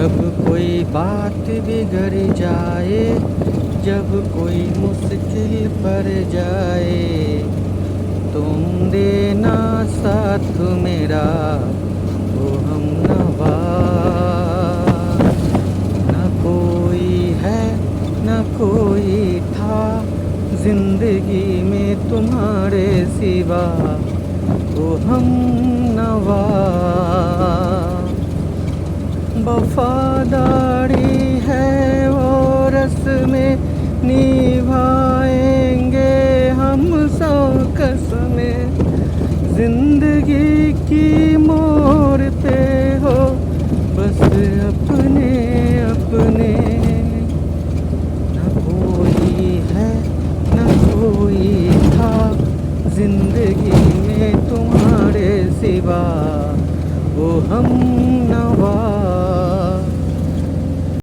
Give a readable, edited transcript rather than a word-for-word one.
जब कोई बात बिगड़ जाए, जब कोई मुश्किल पड़ जाए, तुम देना साथ मेरा ओ हमनवा। न कोई है न कोई था जिंदगी में तुम्हारे सिवा ओ हमनवा। वफादारी है वो रस्में निभाएंगे हम सौ कसमें, जिंदगी की मोड़ पे हो बस अब